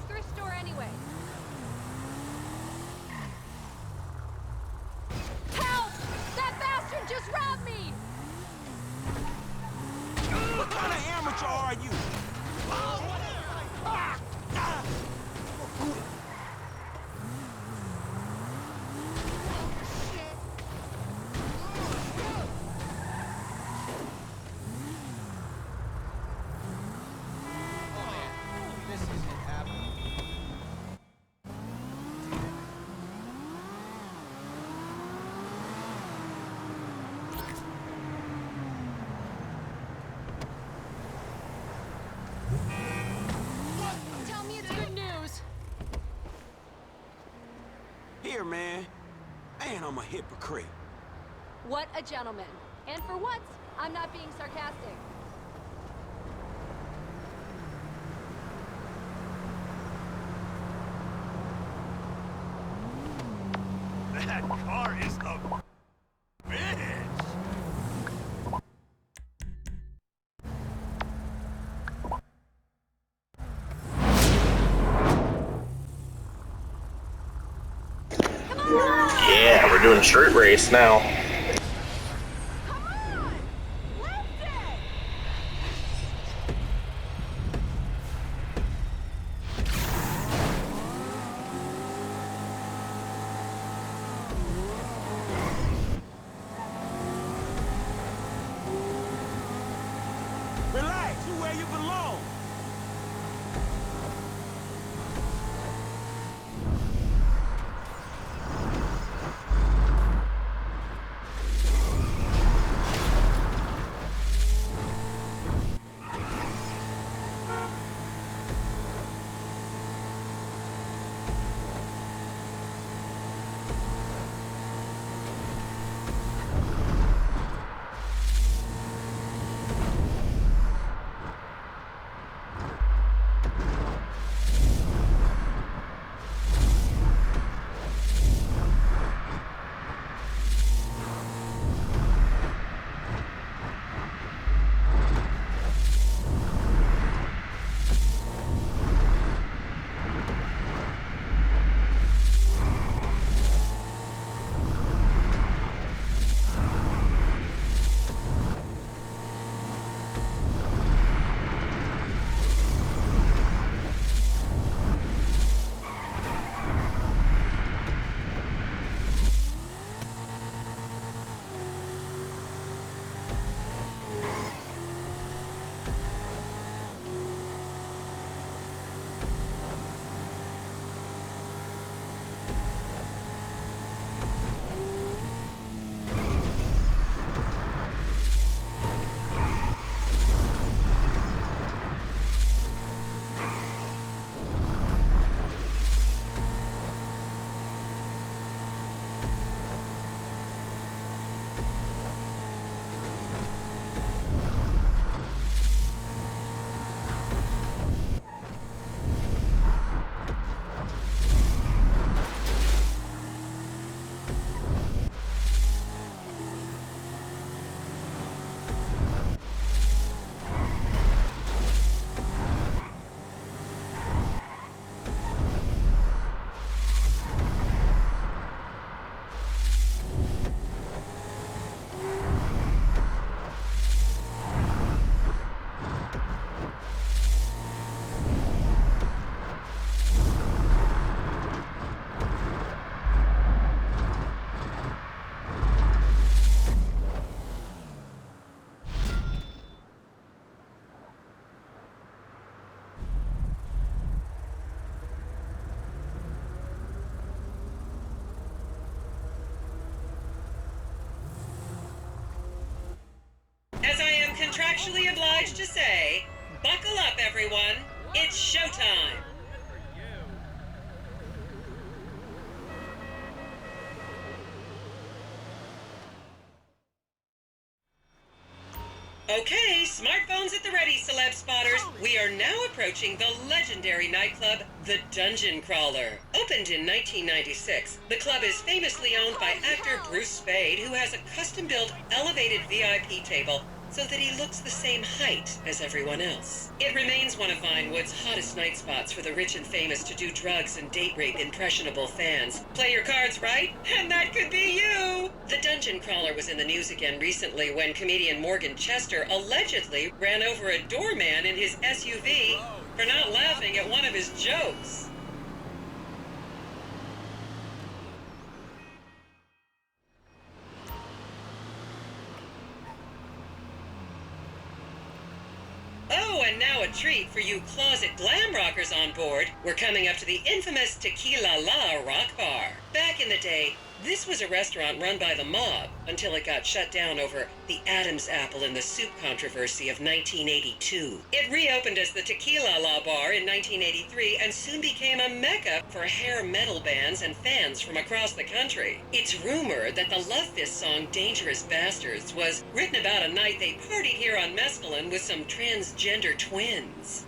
Thrift store anyway. Help! That bastard just robbed me! What kind of amateur are you? Tell me it's good news. Here, man. Man, I'm a hypocrite. What a gentleman. And for once, I'm not being sarcastic. That car is a bitch! Yeah, we're doing street race now. Come on! Lift it! Relax, you where you belong. As I am contractually obliged to say, buckle up, everyone. It's showtime. Okay, smartphones at the ready, celeb spotters. We are now approaching the legendary nightclub, the Dungeon Crawler. Opened in 1996, the club is famously owned by actor Bruce Spade, who has a custom-built, elevated VIP table so that he looks the same height as everyone else. It remains one of Vinewood's hottest night spots for the rich and famous to do drugs and date rape impressionable fans. Play your cards right, and that could be you! The dungeon crawler was in the news again recently when comedian Morgan Chester allegedly ran over a doorman in his SUV for not laughing at one of his jokes. Oh, and now a treat for you closet glam rockers on board. We're coming up to the infamous Tequila La Rock Bar. Back in the day, this was a restaurant run by the mob until it got shut down over the Adam's apple in the soup controversy of 1982. It reopened as the Tequila La Bar in 1983 and soon became a mecca for hair metal bands and fans from across the country. It's rumored that the Love Fist song Dangerous Bastards was written about a night they partied here on Mescaline with some transgender twins.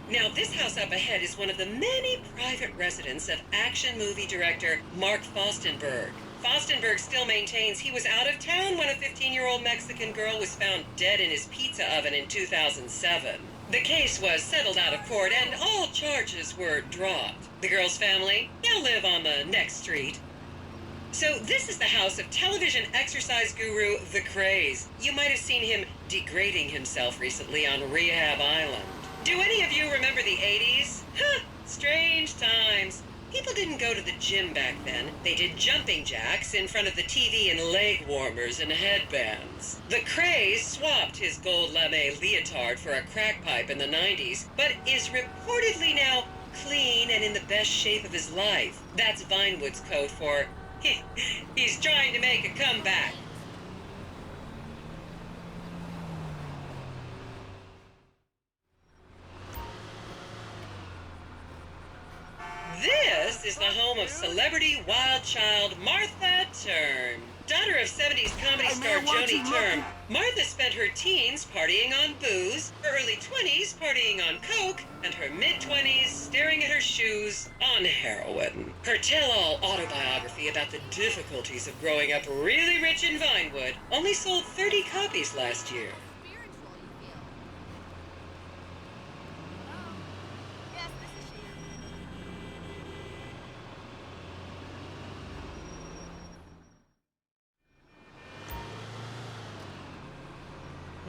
Now, this house up ahead is one of the many private residences of action movie director Mark Fostenberg. Fostenberg still maintains he was out of town when a 15-year-old Mexican girl was found dead in his pizza oven in 2007. The case was settled out of court and all charges were dropped. The girl's family now live on the next street. So this is the house of television exercise guru The Craze. You might have seen him degrading himself recently on Rehab Island. Do any of you remember the 80s? Huh, strange times. People didn't go to the gym back then. They did jumping jacks in front of the TV and leg warmers and headbands. The Craze swapped his gold lame leotard for a crack pipe in the 90s, but is reportedly now clean and in the best shape of his life. That's Vinewood's code for, he's trying to make a comeback. This is the home of celebrity wild child Martha Turn. Daughter of 70s comedy star Joni Turn, Martha spent her teens partying on booze, her early 20s partying on coke, and her mid-20s staring at her shoes on heroin. Her tell-all autobiography about the difficulties of growing up really rich in Vinewood only sold 30 copies last year.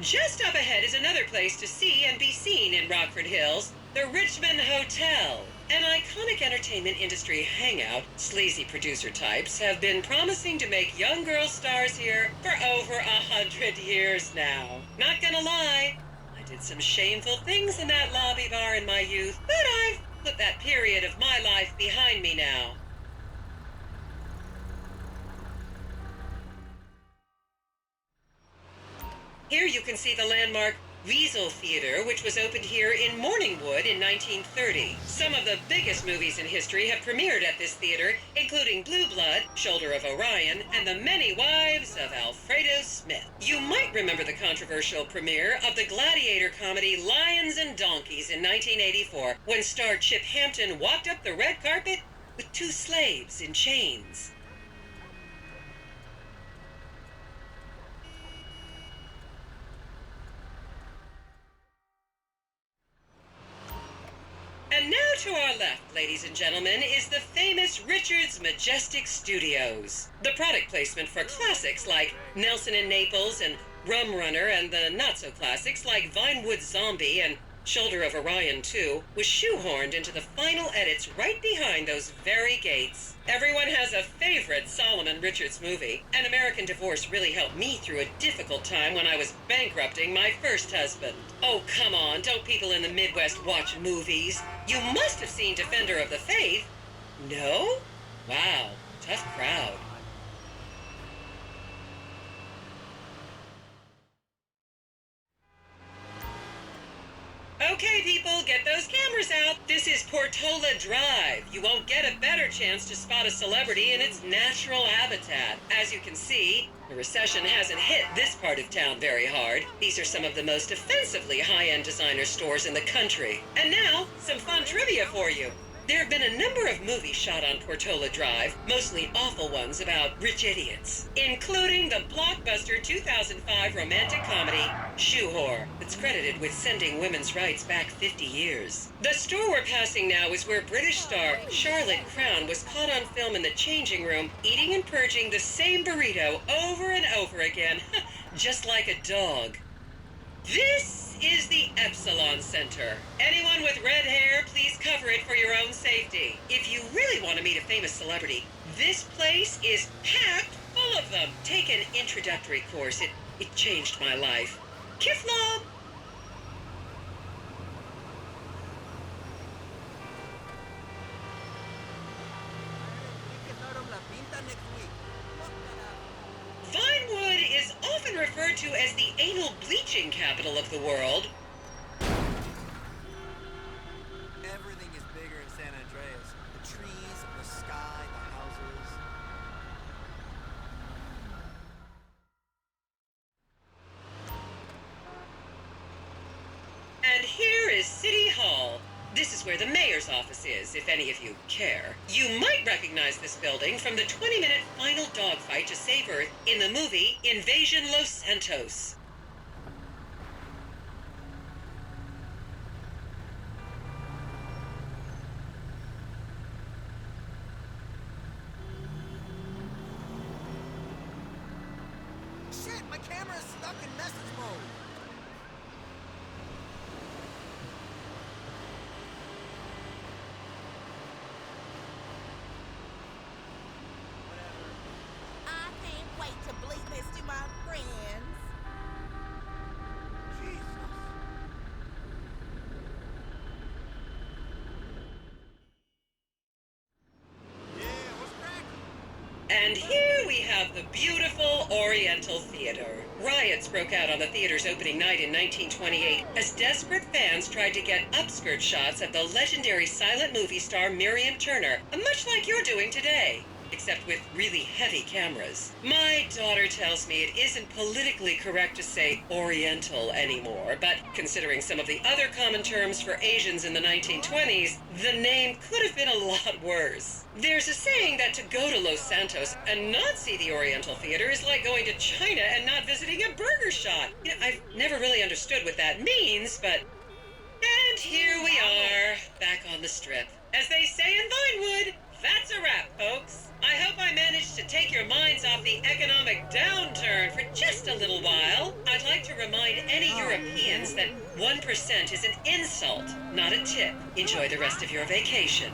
Just up ahead is another place to see and be seen in Rockford Hills, the Richmond Hotel. An iconic entertainment industry hangout, sleazy producer types have been promising to make young girl stars here for over 100 years now. Not gonna lie, I did some shameful things in that lobby bar in my youth, but I've put that period of my life behind me now. Here you can see the landmark Weasel Theater, which was opened here in Morningwood in 1930. Some of the biggest movies in history have premiered at this theater, including Blue Blood, Shoulder of Orion, and The Many Wives of Alfredo Smith. You might remember the controversial premiere of the gladiator comedy Lions and Donkeys in 1984, when star Chip Hampton walked up the red carpet with two slaves in chains. And now to our left, ladies and gentlemen, is the famous Richards Majestic Studios. The product placement for classics like Nelson and Naples and Rum Runner, and the not-so-classics like Vinewood Zombie and Shoulder of Orion 2 was shoehorned into the final edits right behind those very gates. Everyone has a favorite Solomon Richards movie. An American Divorce really helped me through a difficult time when I was bankrupting my first husband. Oh, come on, don't people in the Midwest watch movies? You must have seen Defender of the Faith. No? Wow, tough crowd. Okay, people, get those cameras out. This is Portola Drive. You won't get a better chance to spot a celebrity in its natural habitat. As you can see, the recession hasn't hit this part of town very hard. These are some of the most offensively high-end designer stores in the country. And now, some fun trivia for you. There have been a number of movies shot on Portola Drive, mostly awful ones about rich idiots, including the blockbuster 2005 romantic comedy, Shoe Whore, that's credited with sending women's rights back 50 years. The store we're passing now is where British star Charlotte Crown was caught on film in the changing room, eating and purging the same burrito over and over again, just like a dog. This is the Epsilon Center. Anyone with red hair, please cover it for your own safety. If you really want to meet a famous celebrity, this place is packed full of them. Take an introductory course. It changed my life. Kiflam! Vinewood is often referred to as the anal bleaching capital of the world. Everything is bigger in San Andreas. The trees, the sky, the houses. And here is City Hall. This is where the mayor's office is, if any of you care. You might recognize this building from the 20-minute final dogfight to save Earth in the movie Invasion Los Santos. Shit, my camera is stuck in message mode. I can't wait to bleed this to my friends. Jesus. Yeah, what's cracking? And here we have the beautiful Oriental Theater. Riots broke out on the theater's opening night in 1928 as desperate fans tried to get upskirt shots of the legendary silent movie star Miriam Turner, much like you're doing today, except with really heavy cameras. My daughter tells me it isn't politically correct to say Oriental anymore, but considering some of the other common terms for Asians in the 1920s, the name could have been a lot worse. There's a saying that to go to Los Santos and not see the Oriental Theater is like going to China and not visiting a burger shop. You know, I've never really understood what that means, but... And here we are, back on the strip. As they say in Vinewood, that's a wrap, folks. I hope I managed to take your minds off the economic downturn for just a little while. I'd like to remind any Europeans that 1% is an insult, not a tip. Enjoy the rest of your vacation.